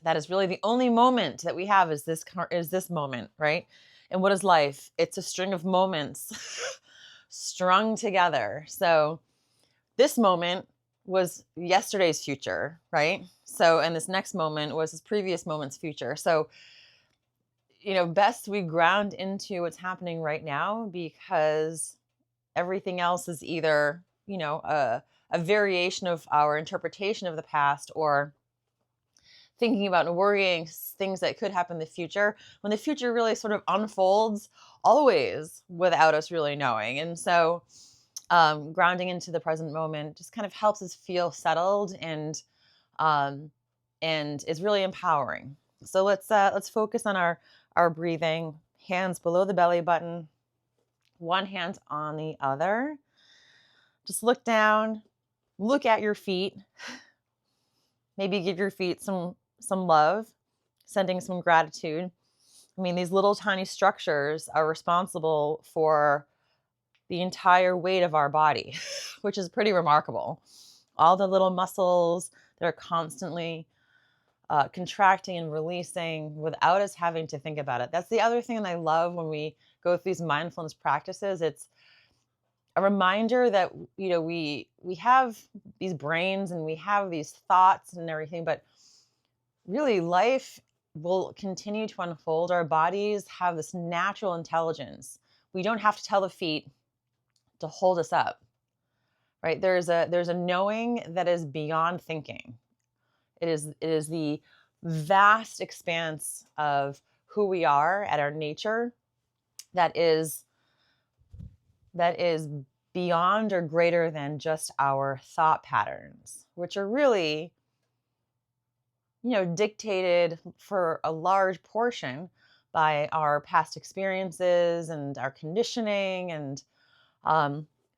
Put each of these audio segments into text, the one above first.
That is really the only moment that we have is this moment, right? And what is life? It's a string of moments strung together. So this moment was yesterday's future, right? So, and this next moment was this previous moment's future. So, best we ground into what's happening right now, because everything else is either, a variation of our interpretation of the past, or thinking about and worrying things that could happen in the future, when the future really sort of unfolds always without us really knowing. And so grounding into the present moment just kind of helps us feel settled, um, and is really empowering. So let's focus on our breathing. Hands below the belly button, one hand on the other. Just look down, look at your feet. Maybe give your feet some love, sending some gratitude. I mean, these little tiny structures are responsible for the entire weight of our body, which is pretty remarkable. All the little muscles that are constantly contracting and releasing without us having to think about it. That's the other thing that I love when we go through these mindfulness practices. It's a reminder that we have these brains and we have these thoughts and everything, but really life will continue to unfold. Our bodies have this natural intelligence. We don't have to tell the feet to hold us up, right? There's a knowing that is beyond thinking. It is the vast expanse of who we are at our nature that is beyond or greater than just our thought patterns, which are really, dictated for a large portion by our past experiences and our conditioning and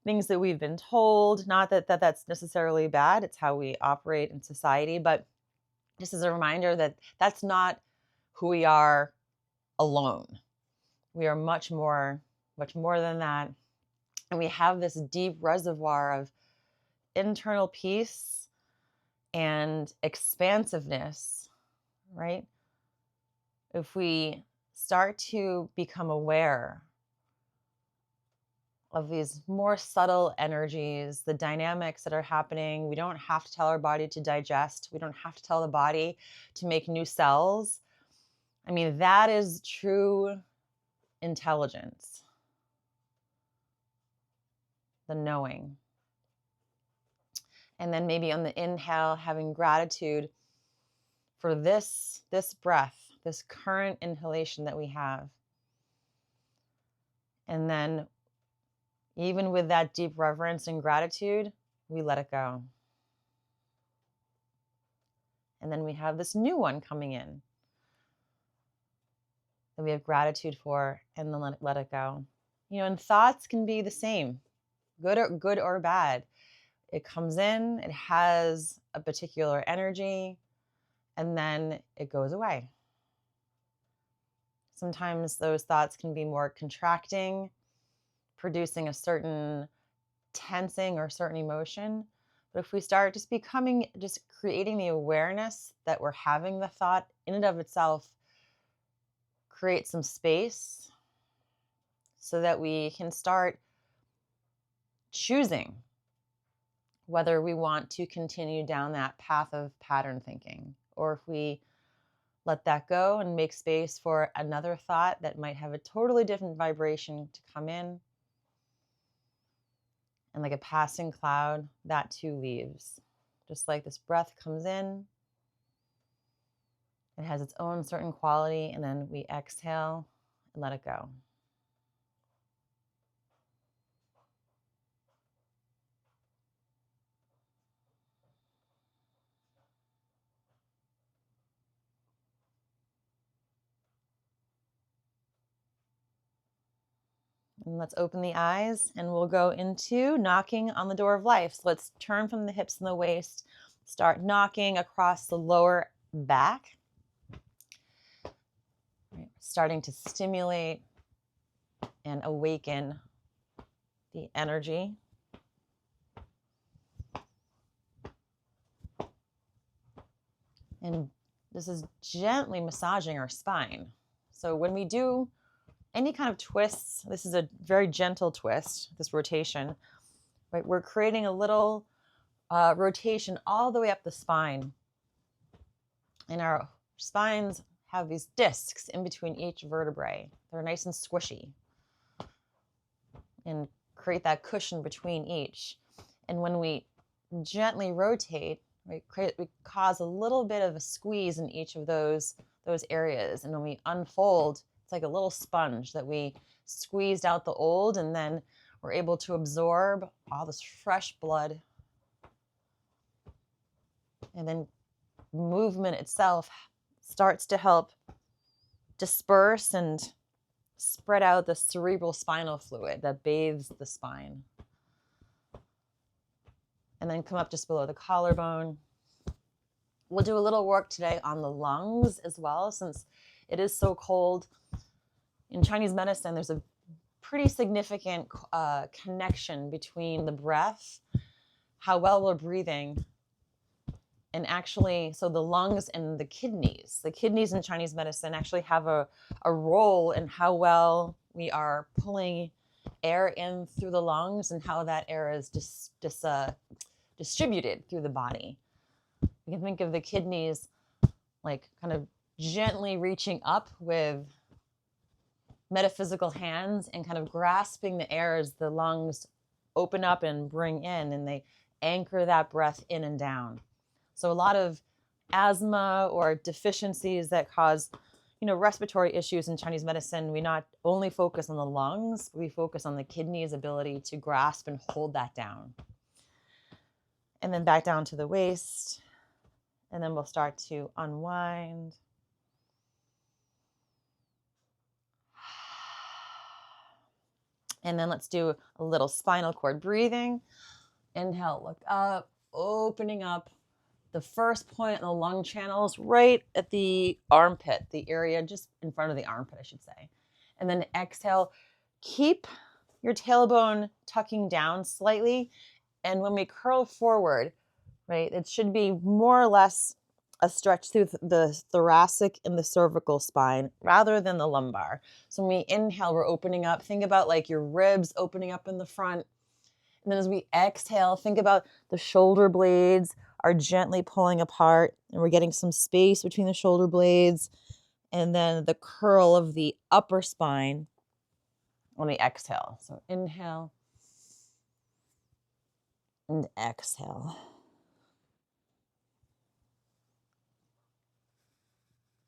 things that we've been told. Not that's necessarily bad. It's how we operate in society, but just as a reminder that that's not who we are alone. We are much more than that. And we have this deep reservoir of internal peace and expansiveness, right? If we start to become aware of these more subtle energies, the dynamics that are happening, we don't have to tell our body to digest. We don't have to tell the body to make new cells. I mean, that is true intelligence, the knowing. And then maybe on the inhale, having gratitude for this breath, this current inhalation that we have. And then even with that deep reverence and gratitude, we let it go. And then we have this new one coming in that we have gratitude for, and then let it go. And thoughts can be the same, good or bad. It comes in, it has a particular energy, and then it goes away. Sometimes those thoughts can be more contracting, producing a certain tensing or certain emotion. But if we start just creating the awareness that we're having the thought in and of itself, create some space so that we can start choosing whether we want to continue down that path of pattern thinking, or if we let that go and make space for another thought that might have a totally different vibration to come in. And like a passing cloud, that too leaves. Just like this breath comes in, it has its own certain quality, and then we exhale and let it go. And let's open the eyes, and we'll go into knocking on the door of life. So let's turn from the hips and the waist, start knocking across the lower back. Right. Starting to stimulate and awaken the energy. And this is gently massaging our spine. So when we do any kind of twists, this is a very gentle twist, this rotation, right? We're creating a little rotation all the way up the spine. And our spines have these discs in between each vertebrae. They're nice and squishy and create that cushion between each. And when we gently rotate, we cause a little bit of a squeeze in each of those areas. And when we unfold, it's like a little sponge that we squeezed out the old, and then we're able to absorb all this fresh blood. And then movement itself starts to help disperse and spread out the cerebral spinal fluid that bathes the spine. And then come up just below the collarbone. We'll do a little work today on the lungs as well, since it is so cold. In Chinese medicine, there's a pretty significant connection between the breath, how well we're breathing, and actually, so the lungs and the kidneys. The kidneys in Chinese medicine actually have a role in how well we are pulling air in through the lungs and how that air is distributed through the body. You can think of the kidneys like kind of gently reaching up with metaphysical hands and kind of grasping the air as the lungs open up and bring in, and they anchor that breath in and down. So a lot of asthma or deficiencies that cause, respiratory issues in Chinese medicine, we not only focus on the lungs, we focus on the kidneys' ability to grasp and hold that down. And then back down to the waist. And then we'll start to unwind. And then let's do a little spinal cord breathing. Inhale, look up, opening up. The first point in the lung channels right at the armpit, the area just in front of the armpit, I should say. And then exhale, keep your tailbone tucking down slightly. And when we curl forward, right, it should be more or less a stretch through the thoracic and the cervical spine rather than the lumbar. So when we inhale, we're opening up. Think about like your ribs opening up in the front. And then as we exhale, think about the shoulder blades are gently pulling apart, and we're getting some space between the shoulder blades, and then the curl of the upper spine on the exhale. So inhale and exhale.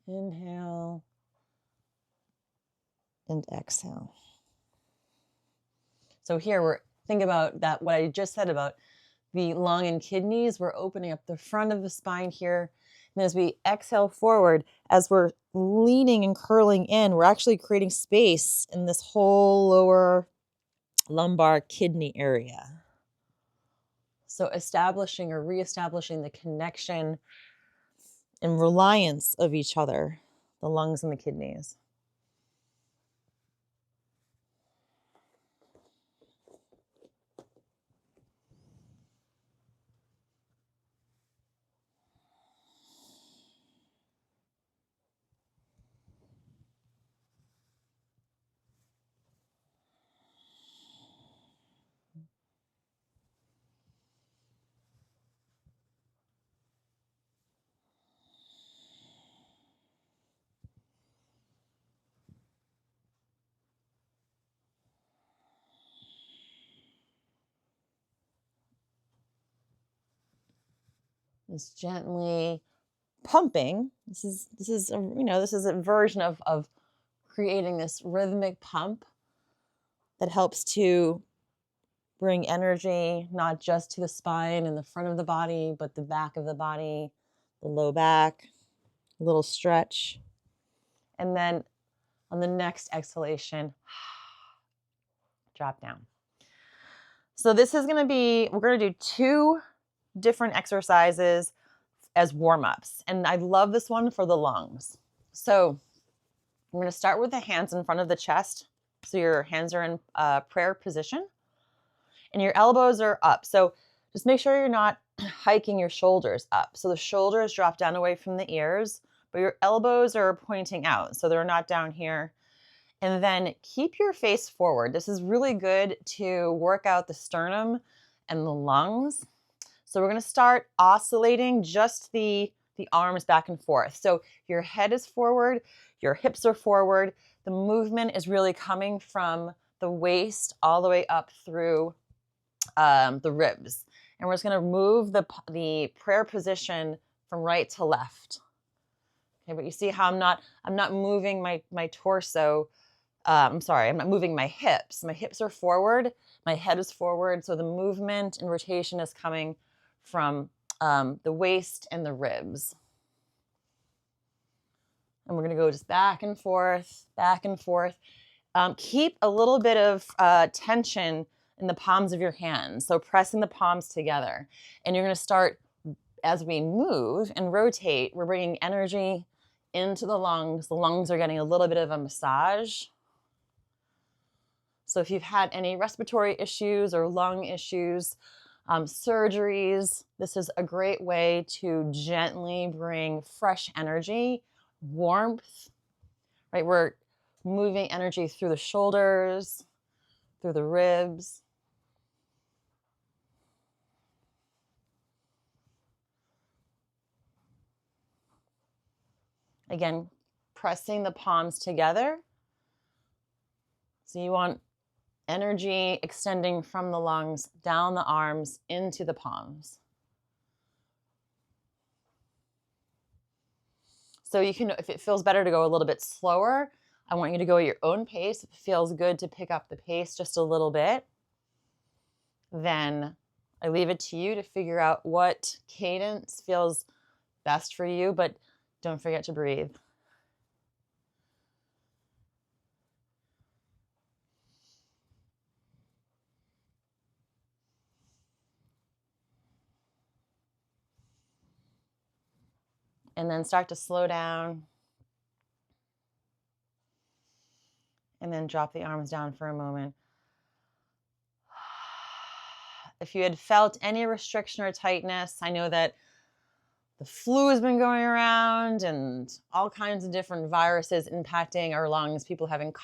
Inhale and exhale. So here we're think about that, what I just said about the lung and kidneys. We're opening up the front of the spine here. And as we exhale forward, as we're leaning and curling in, we're actually creating space in this whole lower lumbar kidney area. So establishing or reestablishing the connection and reliance of each other, the lungs and the kidneys. Just gently pumping. This is a version of creating this rhythmic pump that helps to bring energy not just to the spine and the front of the body, but the back of the body, the low back, a little stretch. And then on the next exhalation, drop down. So this is going to be, we're going to do 2 different exercises as warm-ups. And I love this one for the lungs. So I'm going to start with the hands in front of the chest. So your hands are in prayer position and your elbows are up. So just make sure you're not hiking your shoulders up. So the shoulders drop down away from the ears, but your elbows are pointing out, so they're not down here. And then keep your face forward. This is really good to work out the sternum and the lungs. So we're going to start oscillating just the arms back and forth. So your head is forward, your hips are forward. The movement is really coming from the waist all the way up through the ribs. And we're just going to move the prayer position from right to left. Okay, but you see how I'm not moving my torso. I'm sorry, I'm not moving my hips. My hips are forward, my head is forward. So the movement and rotation is coming from the waist and the ribs. And we're going to go just back and forth, back and forth. Keep a little bit of tension in the palms of your hands. So pressing the palms together. And you're going to start, as we move and rotate, we're bringing energy into the lungs. The lungs are getting a little bit of a massage. So if you've had any respiratory issues or lung issues, surgeries, this is a great way to gently bring fresh energy, warmth, right? We're moving energy through the shoulders, through the ribs. Again, pressing the palms together. So you want energy extending from the lungs down the arms into the palms. So you can, if it feels better to go a little bit slower, I want you to go at your own pace. If it feels good to pick up the pace just a little bit, then I leave it to you to figure out what cadence feels best for you, but don't forget to breathe. And then start to slow down. And then drop the arms down for a moment. If you had felt any restriction or tightness, I know that the flu has been going around and all kinds of different viruses impacting our lungs, people having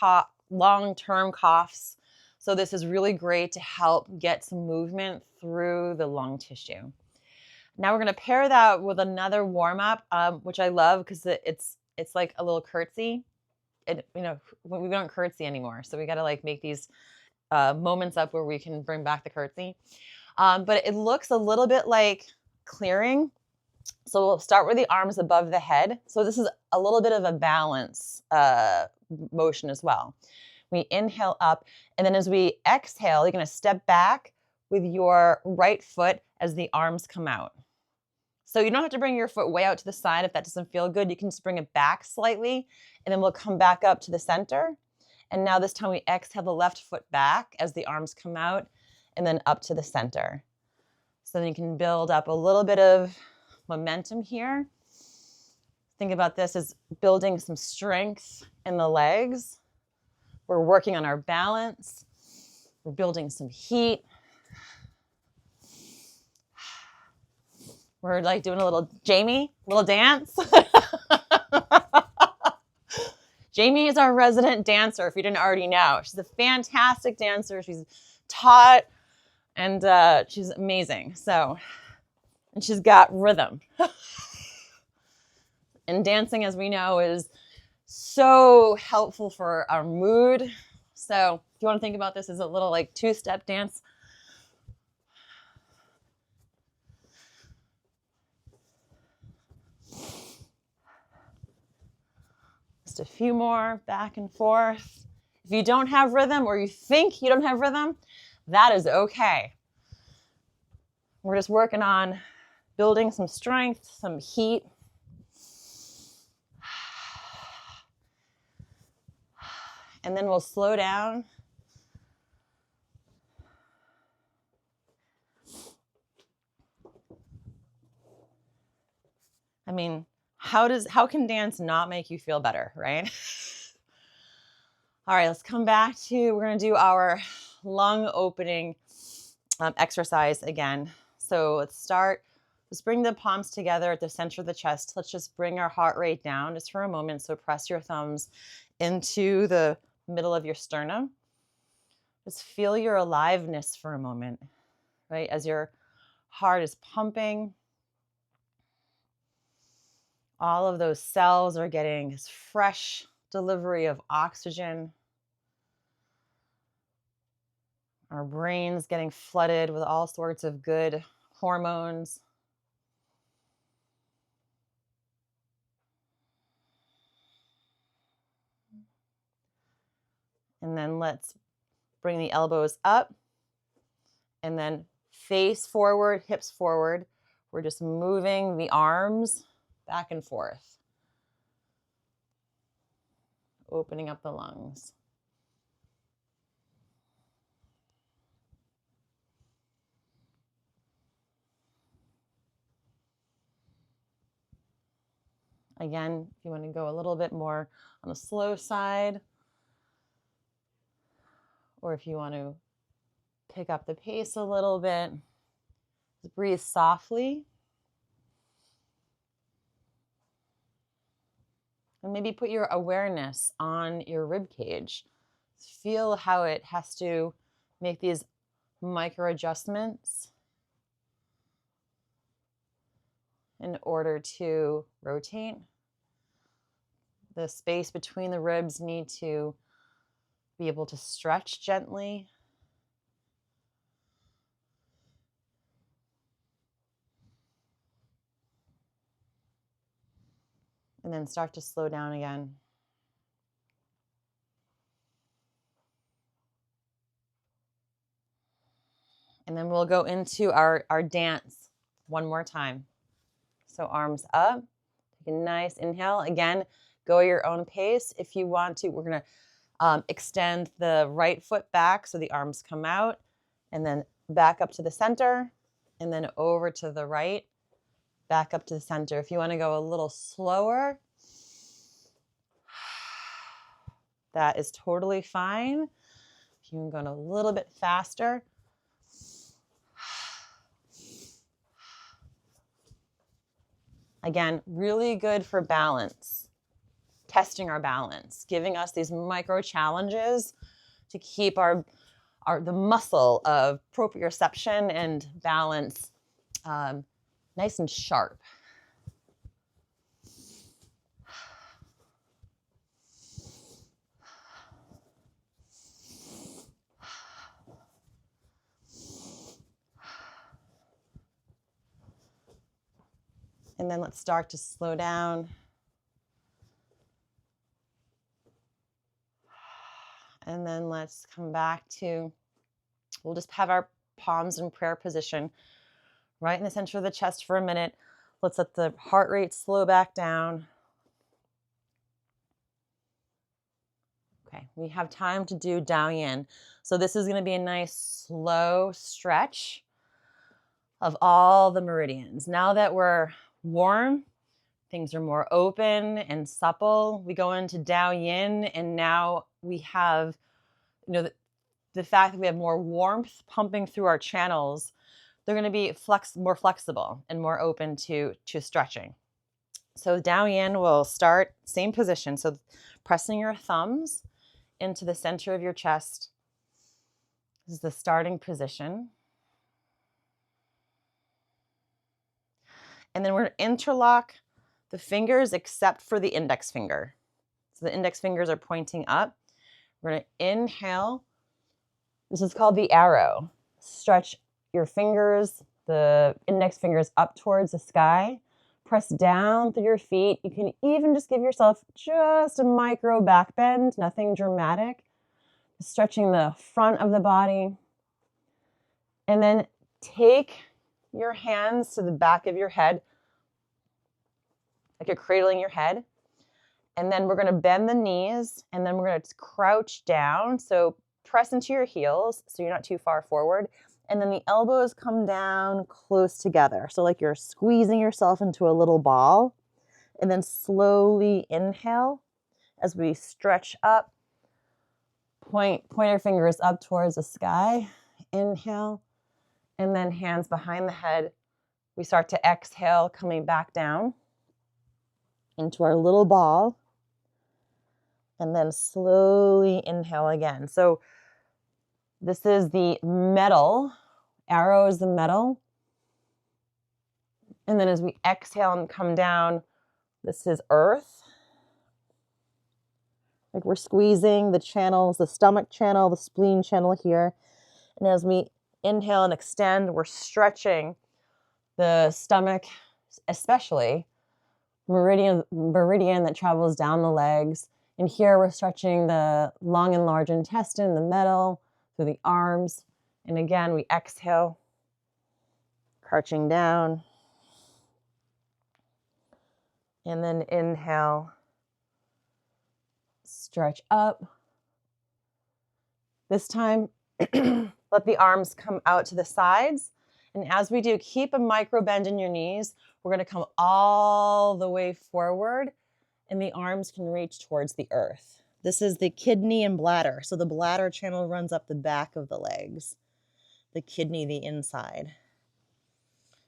long-term coughs. So this is really great to help get some movement through the lung tissue. Now we're going to pair that with another warm-up, which I love because it's like a little curtsy. We don't curtsy anymore, so we got to like make these moments up where we can bring back the curtsy. But it looks a little bit like clearing. So we'll start with the arms above the head. So this is a little bit of a balance motion as well. We inhale up, and then as we exhale, you're going to step back with your right foot as the arms come out. So you don't have to bring your foot way out to the side if that doesn't feel good. You can just bring it back slightly, and then we'll come back up to the center. And now this time we exhale the left foot back as the arms come out, and then up to the center. So then you can build up a little bit of momentum here. Think about this as building some strength in the legs. We're working on our balance. We're building some heat. We're like doing a little dance. Jamie is our resident dancer, if you didn't already know. She's a fantastic dancer. She's taught, and she's amazing. So, and she's got rhythm. And dancing, as we know, is so helpful for our mood. So if you want to think about this as a little like two-step dance. Just a few more, back and forth. If you don't have rhythm, or you think you don't have rhythm, that is okay. We're just working on building some strength, some heat. And then we'll slow down. I mean, how can dance not make you feel better, right? All right, let's come back to, we're going to do our lung opening exercise again. So let's start Just bring the palms together at the center of the chest. Let's just bring our heart rate down just for a moment. So press your thumbs into the middle of your sternum. Just feel your aliveness for a moment, right? As your heart is pumping, all of those cells are getting this fresh delivery of oxygen. Our brain's getting flooded with all sorts of good hormones. And then let's bring the elbows up and then face forward, hips forward. We're just moving the arms back and forth, opening up the lungs. Again, if you want to go a little bit more on the slow side, or if you want to pick up the pace a little bit, just breathe softly. And maybe put your awareness on your rib cage. Feel how it has to make these micro adjustments in order to rotate. The space between the ribs need to be able to stretch gently. And then start to slow down again. And then we'll go into our dance one more time. So arms up, take a nice inhale. Again, go your own pace. If you want to, we're gonna extend the right foot back so the arms come out, and then back up to the center, and then over to the right, back up to the center. If you want to go a little slower, that is totally fine. If you can go a little bit faster. Again, really good for balance, testing our balance, giving us these micro challenges to keep the muscle of proprioception and balance nice and sharp. And then let's start to slow down. And then let's come back to, we'll just have our palms in prayer position right in the center of the chest for a minute. Let's let the heart rate slow back down. Okay, we have time to do Dao Yin. So this is going to be a nice slow stretch of all the meridians. Now that we're warm, things are more open and supple. We go into Dao Yin, and now we have, the fact that we have more warmth pumping through our channels, they're going to be more flexible and more open to stretching. So Dao Yin will start same position. So pressing your thumbs into the center of your chest. This is the starting position. And then we're going to interlock the fingers except for the index finger. So the index fingers are pointing up. We're going to inhale. This is called the arrow. Stretch your fingers, the index fingers up towards the sky. Press down through your feet. You can even just give yourself just a micro back bend, nothing dramatic. Stretching the front of the body. And then take your hands to the back of your head, like you're cradling your head. And then we're going to bend the knees, and then we're going to crouch down. So press into your heels so you're not too far forward. And then the elbows come down close together. So like you're squeezing yourself into a little ball. And then slowly inhale as we stretch up. Point your fingers up towards the sky. Inhale. And then hands behind the head. We start to exhale, coming back down into our little ball, and then slowly inhale again. So this is the metal, arrow is the metal. And then as we exhale and come down, this is earth. Like we're squeezing the channels, the stomach channel, the spleen channel here. And as we inhale and extend, we're stretching the stomach, especially meridian that travels down the legs. And here we're stretching the long and large intestine, the metal, through the arms. And again, we exhale, crouching down. And then inhale, stretch up. This time, let the arms come out to the sides. And as we do, keep a micro bend in your knees. We're going to come all the way forward, and the arms can reach towards the earth. This is the kidney and bladder. So the bladder channel runs up the back of the legs, the kidney, the inside.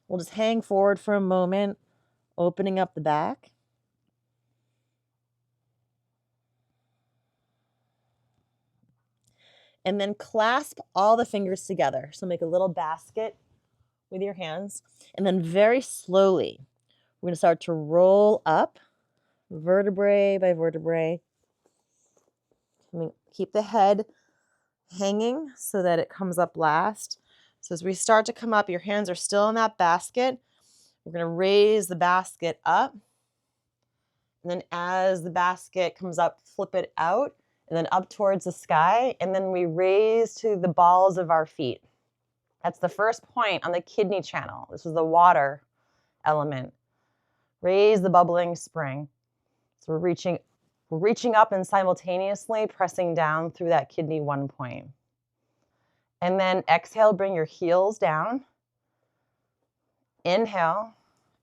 We'll just hang forward for a moment, opening up the back. And then clasp all the fingers together. So make a little basket with your hands. And then very slowly, we're going to start to roll up vertebrae by vertebrae. Keep the head hanging so that it comes up last. So as we start to come up, your hands are still in that basket. We're going to raise the basket up. And then as the basket comes up, flip it out and then up towards the sky. And then we raise to the balls of our feet. That's the first point on the kidney channel. This is the water element. Raise the bubbling spring. So we're reaching up and simultaneously pressing down through that kidney 1 point. And then exhale, bring your heels down. Inhale.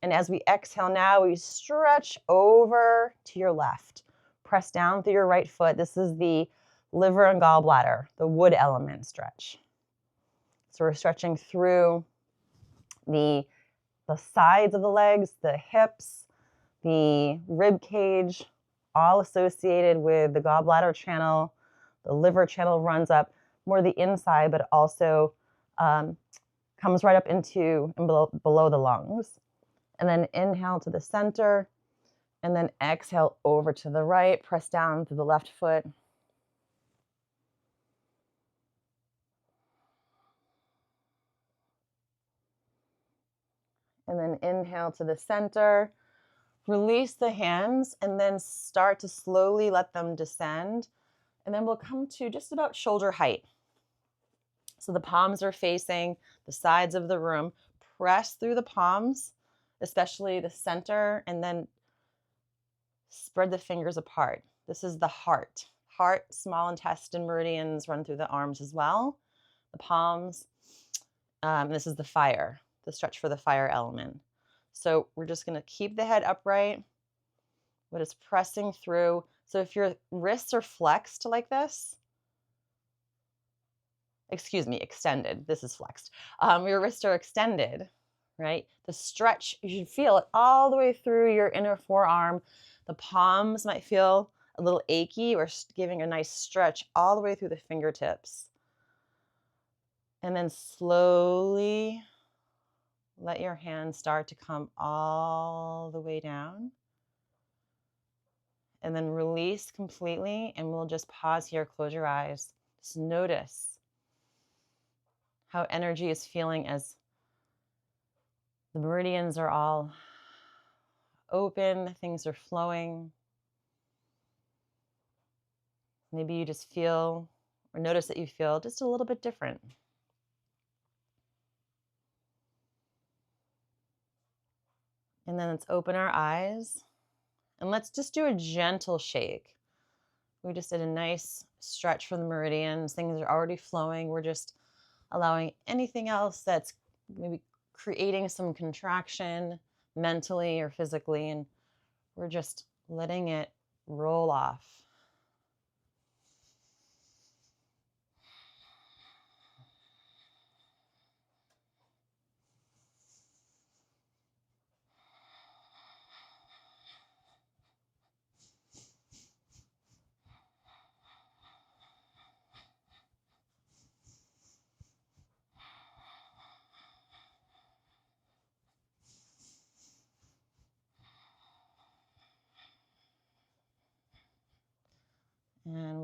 And as we exhale now, we stretch over to your left. Press down through your right foot. This is the liver and gallbladder, the wood element stretch. So we're stretching through the sides of the legs, the hips, the rib cage, all associated with the gallbladder channel. The liver channel runs up more the inside, but also comes right up into and below the lungs. And then inhale to the center, and then exhale over to the right. Press down through the left foot. And then inhale to the center. Release the hands, and then start to slowly let them descend. And then we'll come to just about shoulder height. So the palms are facing the sides of the room. Press through the palms, especially the center, and then spread the fingers apart. This is the heart. Heart, small intestine meridians run through the arms as well. The palms. This is the fire, the stretch for the fire element. So we're just going to keep the head upright, but it's pressing through. So if your wrists are flexed like this, extended. This is flexed. Your wrists are extended, right? The stretch, you should feel it all the way through your inner forearm. The palms might feel a little achy or giving a nice stretch all the way through the fingertips. And then slowly let your hands start to come all the way down. And then release completely, and we'll just pause here, close your eyes. Just notice how energy is feeling as the meridians are all open, things are flowing. Maybe you just feel, or notice that you feel just a little bit different. And then let's open our eyes, and let's just do a gentle shake. We just did a nice stretch for the meridians. Things are already flowing. We're just allowing anything else that's maybe creating some contraction mentally or physically, and we're just letting it roll off.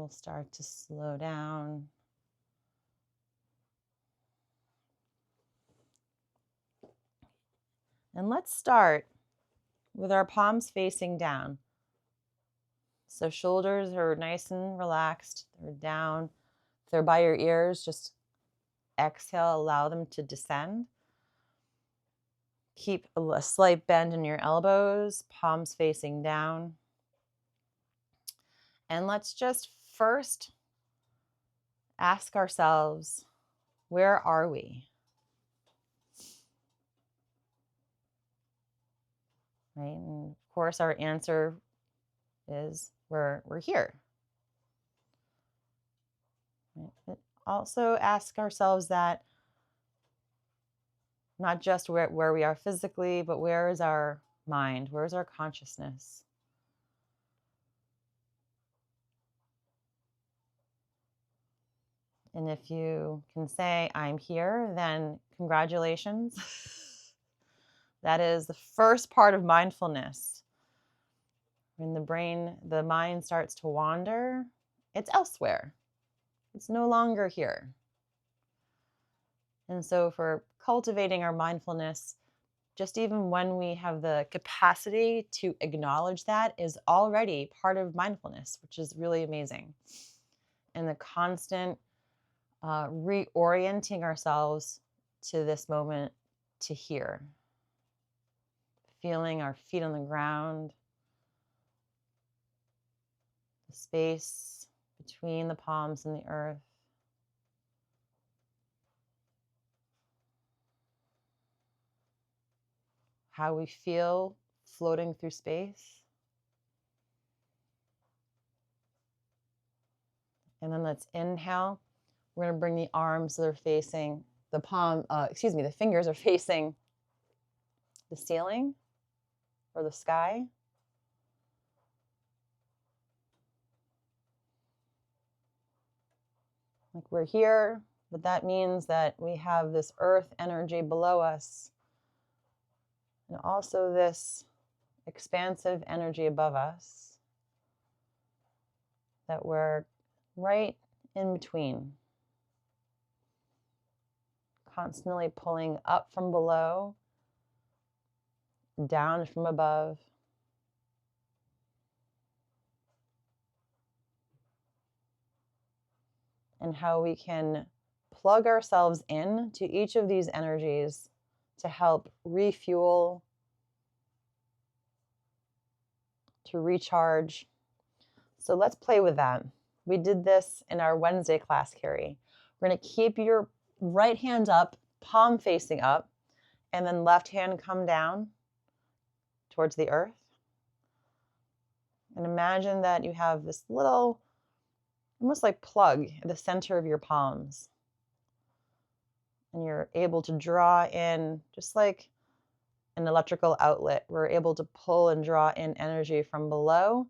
will start to slow down. And let's start with our palms facing down. So shoulders are nice and relaxed. They're down. If they're by your ears, just exhale, allow them to descend. Keep a slight bend in your elbows, palms facing down. And let's just first ask ourselves, where are we? Right? And of course, our answer is we're here. Right? But also ask ourselves that not just where we are physically, but where is our mind? Where is our consciousness? And if you can say, I'm here, then congratulations. That is the first part of mindfulness. When the mind starts to wander, it's elsewhere. It's no longer here. And so for cultivating our mindfulness, just even when we have the capacity to acknowledge that is already part of mindfulness, which is really amazing. And the constant reorienting ourselves to this moment to here. Feeling our feet on the ground, the space between the palms and the earth. How we feel floating through space. And then let's inhale. We're going to bring the arms so they're facing the fingers are facing the ceiling or the sky. Like we're here, but that means that we have this earth energy below us and also this expansive energy above us that we're right in between. Constantly pulling up from below, down from above. And how we can plug ourselves in to each of these energies to help refuel, to recharge. So let's play with that. We did this in our Wednesday class, Carrie. We're going to keep your right hand up, palm facing up, and then left hand come down towards the earth. And imagine that you have this little, almost like plug at the center of your palms. And you're able to draw in, just like an electrical outlet, we're able to pull and draw in energy from below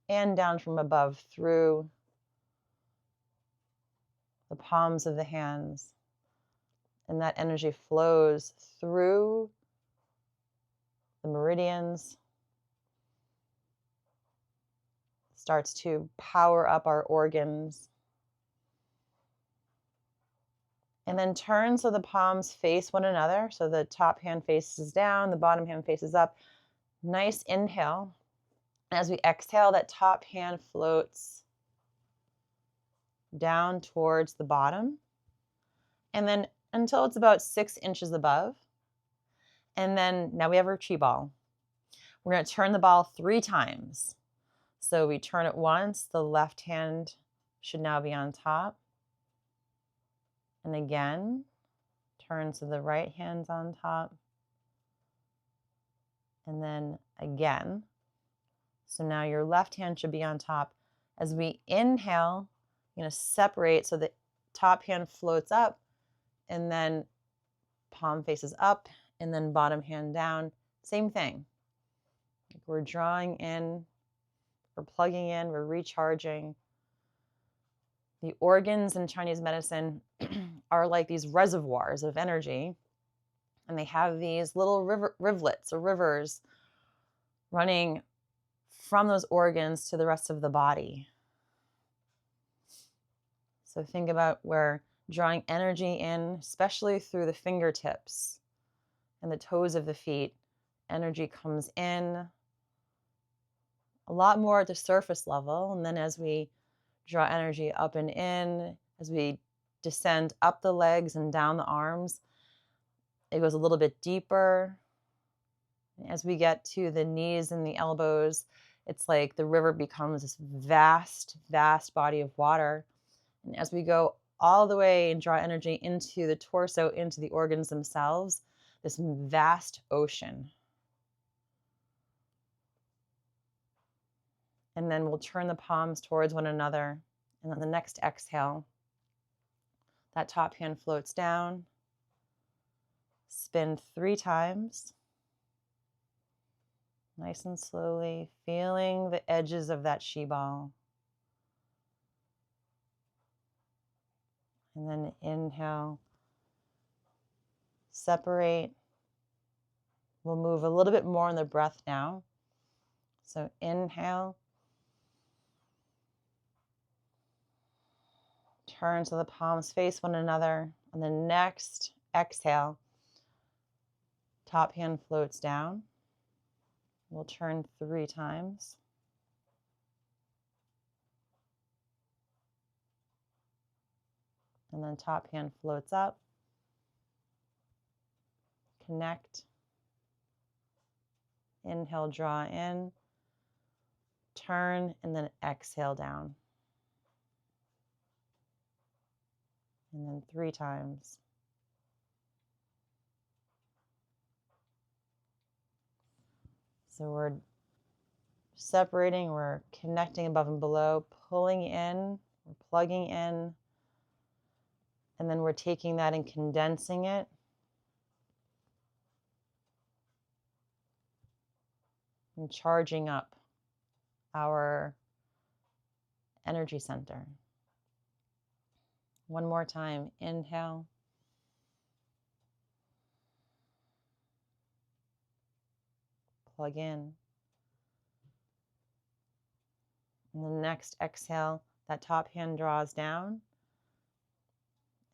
and down from above through the palms of the hands. And that energy flows through the meridians, starts to power up our organs. And then turn so the palms face one another. So the top hand faces down, the bottom hand faces up. Nice inhale. As we exhale, that top hand floats down towards the bottom. And then until it's about 6 inches above. And then now we have our chi ball. We're going to turn the ball 3 times. So we turn it once, the left hand should now be on top. And again, turn so the right hand's on top. And then again. So now your left hand should be on top. As we inhale, you're going to separate so the top hand floats up and then palm faces up and then bottom hand down. Same thing. We're drawing in, we're plugging in, we're recharging. The organs in Chinese medicine are like these reservoirs of energy, and they have these little rivulets or rivers running from those organs to the rest of the body. So think about where drawing energy in, especially through the fingertips and the toes of the feet. Energy comes in a lot more at the surface level. And then as we draw energy up and in, as we descend up the legs and down the arms, it goes a little bit deeper. As we get to the knees and the elbows, it's like the river becomes this vast, vast body of water. And as we go all the way and draw energy into the torso, into the organs themselves, this vast ocean. And then we'll turn the palms towards one another. And on the next exhale, that top hand floats down. Spin 3 times. Nice and slowly, feeling the edges of that chi ball. And then inhale, separate. We'll move a little bit more in the breath now. So inhale, turn so the palms face one another. On the next exhale, top hand floats down. We'll turn 3 times. And then top hand floats up. Connect. Inhale, draw in. Turn, and then exhale down. And then 3 times. So we're separating, we're connecting above and below, pulling in, we're plugging in, and then we're taking that and condensing it. And charging up our energy center. One more time, inhale. Plug in. And the next exhale, that top hand draws down.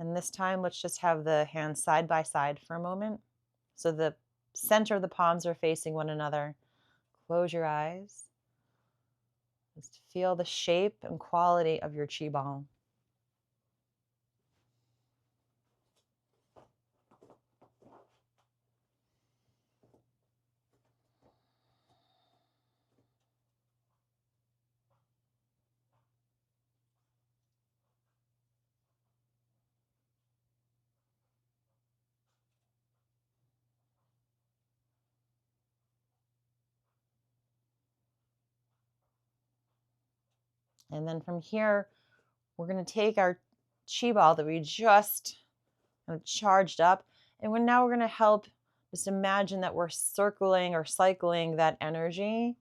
And this time, let's just have the hands side by side for a moment. So the center of the palms are facing one another. Close your eyes. Just feel the shape and quality of your chi ball. And then from here, we're going to take our chi ball that we just charged up, and now we're going to help just imagine that we're circling or cycling that energy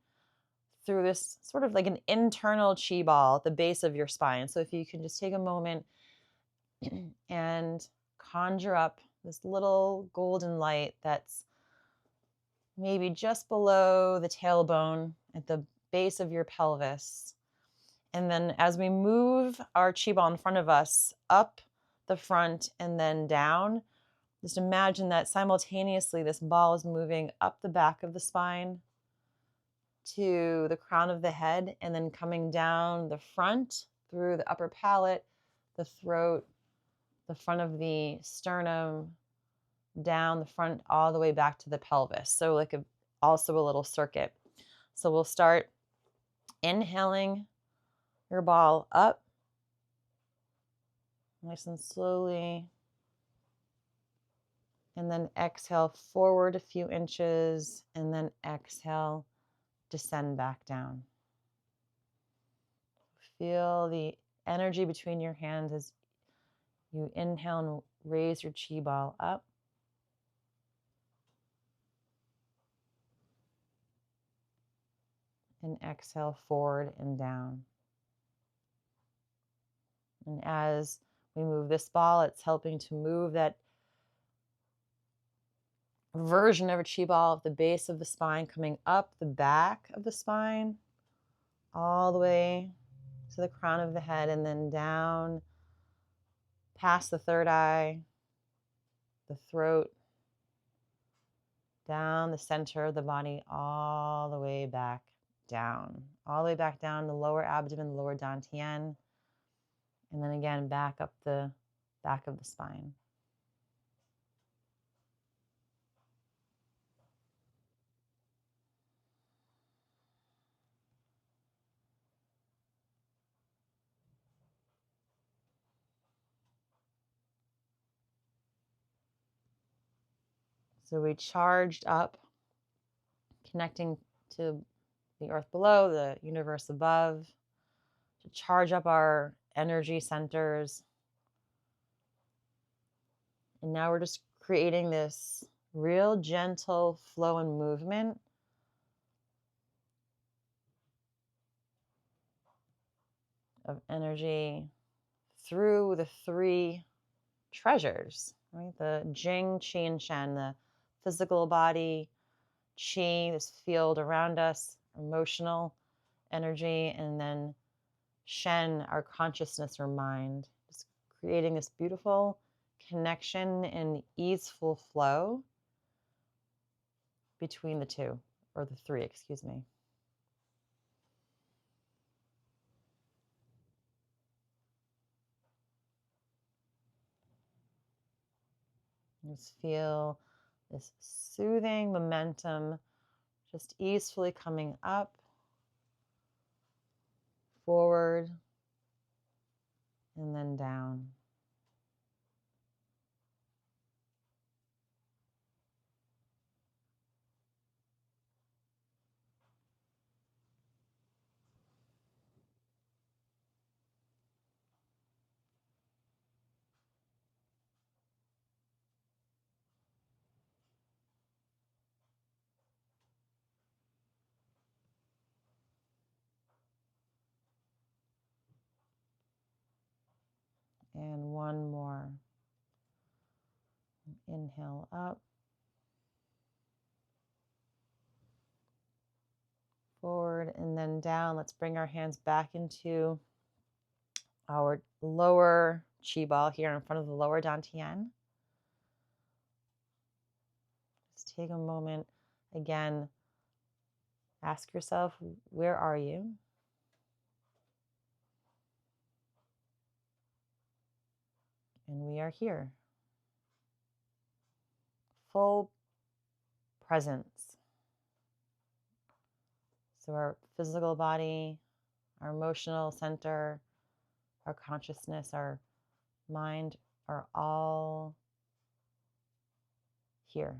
through this sort of like an internal chi ball at the base of your spine. So if you can just take a moment and conjure up this little golden light that's maybe just below the tailbone at the base of your pelvis. And then as we move our chi ball in front of us, up the front and then down, just imagine that simultaneously this ball is moving up the back of the spine to the crown of the head and then coming down the front through the upper palate, the throat, the front of the sternum, down the front all the way back to the pelvis. So like also a little circuit. So we'll start inhaling your ball up, nice and slowly, and then exhale forward a few inches, and then exhale, descend back down. Feel the energy between your hands as you inhale and raise your chi ball up. And exhale forward and down. And as we move this ball, it's helping to move that version of a chi ball at the base of the spine, coming up the back of the spine, all the way to the crown of the head, and then down past the third eye, the throat, down the center of the body, all the way back down. All the way back down the lower abdomen, the lower dantian. And then again, back up the back of the spine. So we charged up, connecting to the earth below, the universe above, to charge up our energy centers. And now we're just creating this real gentle flow and movement of energy through the three treasures, right? The Jing, Qi, and Shen, the physical body, Qi, this field around us, emotional energy, and then Shen, our consciousness or mind. Just creating this beautiful connection and easeful flow between the two, or the three, excuse me. Just feel this soothing momentum just easefully coming up, forward, and then down. And one more. Inhale up, forward, and then down. Let's bring our hands back into our lower chi ball here in front of the lower dantian. Just take a moment. Again, ask yourself, where are you? And we are here. Full presence. So our physical body, our emotional center, our consciousness, our mind are all here.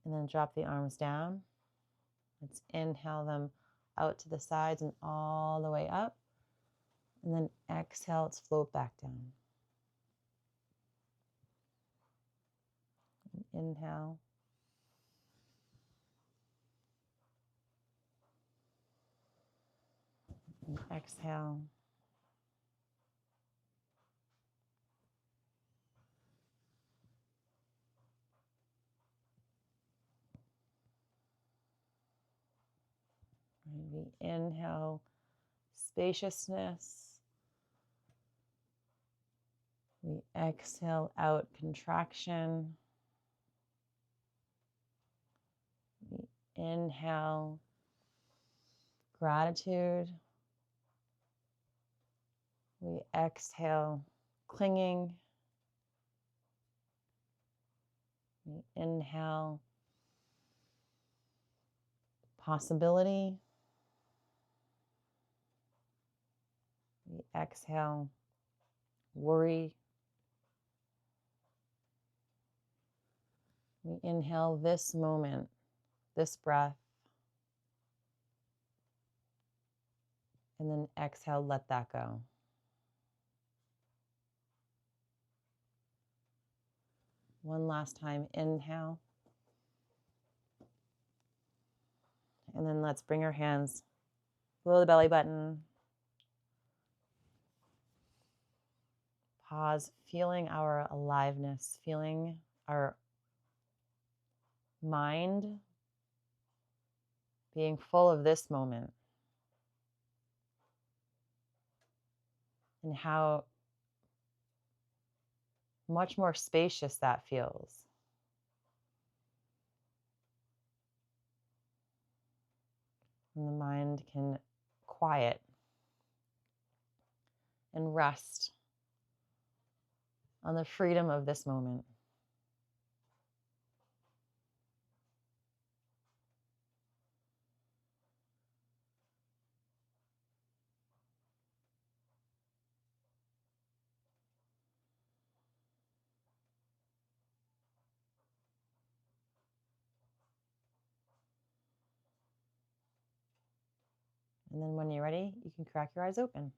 And then drop the arms down. Let's inhale them out to the sides and all the way up. And then exhale, let's float back down. Inhale. And exhale. And we inhale spaciousness. We exhale out contraction. We inhale gratitude. We exhale clinging. We inhale possibility. We exhale worry. We inhale this moment, this breath, and then exhale, let that go. One last time, inhale. And then let's bring our hands below the belly button. Pause, feeling our aliveness, feeling our mind being full of this moment. and how much more spacious that feels. And the mind can quiet and rest on the freedom of this moment. And then when you're ready, you can crack your eyes open.